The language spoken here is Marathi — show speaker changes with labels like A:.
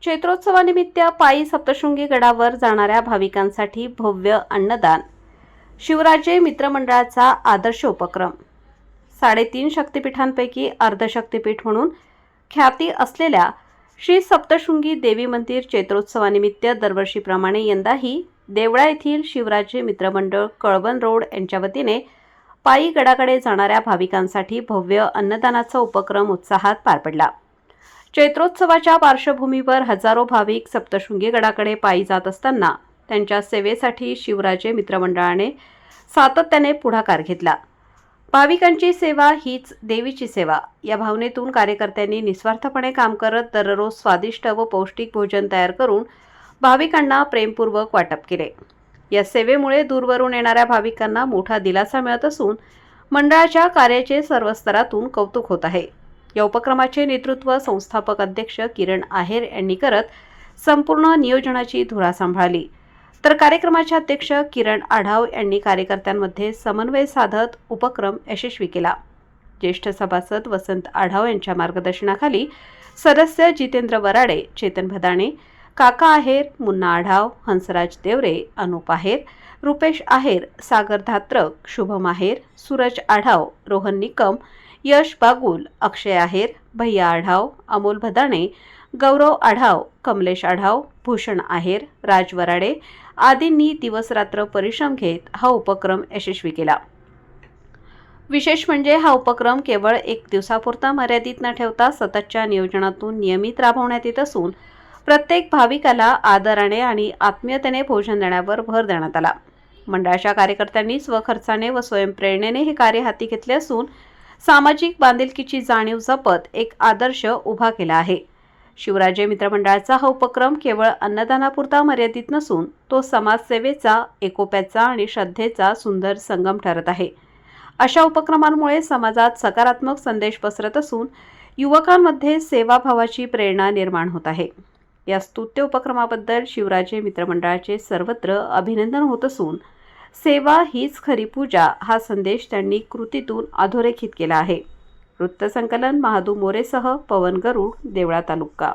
A: चैत्रोत्सवानिमित्त पायी सप्तशृंगी गडावर जाणाऱ्या भाविकांसाठी भव्य अन्नदान. शिवराजे मित्रमंडळाचा आदर्श उपक्रम. 3.5 शक्तिपीठांपैकी अर्धशक्तिपीठ म्हणून ख्याती असलेल्या श्री सप्तशृंगी देवी मंदिर चैत्रोत्सवानिमित्त दरवर्षीप्रमाणे यंदाही देवळा येथील शिवराजे मित्रमंडळ कळवण रोड यांच्या वतीने पायी गडाकडे जाणाऱ्या भाविकांसाठी भव्य अन्नदानाचा उपक्रम उत्साहात पार पडला. चैत्रोत्सवाच्या पार्श्वभूमीवर हजारो भाविक सप्तशृंगी गडाकडे पायी जात असताना त्यांच्या सेवेसाठी शिवराजे मित्रमंडळाने सातत्याने पुढाकार घेतला. भाविकांची सेवा हीच देवीची सेवा या भावनेतून कार्यकर्त्यांनी निस्वार्थपणे काम करत दररोज स्वादिष्ट व पौष्टिक भोजन तयार करून भाविकांना प्रेमपूर्वक वाटप केले. या सेवेमुळे दूरवरून येणाऱ्या भाविकांना मोठा दिलासा मिळत असून मंडळाच्या कार्याचे सर्व स्तरातून कौतुक होत आहे. या उपक्रमाचे नेतृत्व संस्थापक अध्यक्ष किरण आहेर यांनी करत संपूर्ण नियोजनाची धुरा सांभाळली, तर कार्यक्रमाचे अध्यक्ष किरण आढाव यांनी कार्यकर्त्यांमध्ये समन्वय साधत उपक्रम यशस्वी केला. ज्येष्ठ सभासद वसंत आढाव यांच्या मार्गदर्शनाखाली सदस्य जितेंद्र वराडे, चेतन भदाणे, काका आहेर, मुन्ना आढाव, हंसराज देवरे, अनुप आहेर, रुपेश आहेर, सागर धात्रक, शुभम आहेर, सूरज आढाव, रोहन निकम, यश बागुल, अक्षय आहेर, भैया आढाव, अमोल भदाणे, गौरव आढाव, कमलेश आढाव, भूषण आहेर, राज वराडे आदींनी दिवसरात्र परिश्रम घेत हा उपक्रम यशस्वी केला. विशेष म्हणजे हा उपक्रम केवळ एक दिवसापुरता मर्यादित न ठेवता सततच्या नियोजनातून नियमित राबवण्यात येत असून प्रत्येक भाविकाला आदराने आणि आत्मीयतेने भोजन देण्यावर भर देण्यात आला. मंडळाच्या कार्यकर्त्यांनी स्वखर्चाने व स्वयंप्रेरणेने हे कार्य हाती घेतले असून सामाजिक बांधिलकीची जाणीव जपत एक आदर्श उभा केला आहे. शिवराजे मित्रमंडळाचा हा उपक्रम केवळ अन्नदानापुरता मर्यादित नसून तो समाजसेवेचा, एकोप्याचा आणि श्रद्धेचा सुंदर संगम ठरत आहे. अशा उपक्रमांमुळे समाजात सकारात्मक संदेश पसरत असून युवकांमध्ये सेवाभावाची प्रेरणा निर्माण होत आहे. या स्तुत्य उपक्रमाबद्दल शिवराजे मित्रमंडळाचे सर्वत्र अभिनंदन होत असून सेवा हीच खरी पूजा हा संदेश त्यांनी कृतीतून अधोरेखित केला आहे. वृत्तसंकलन महादू मोरेसह पवन गरुड, देवळा तालुका.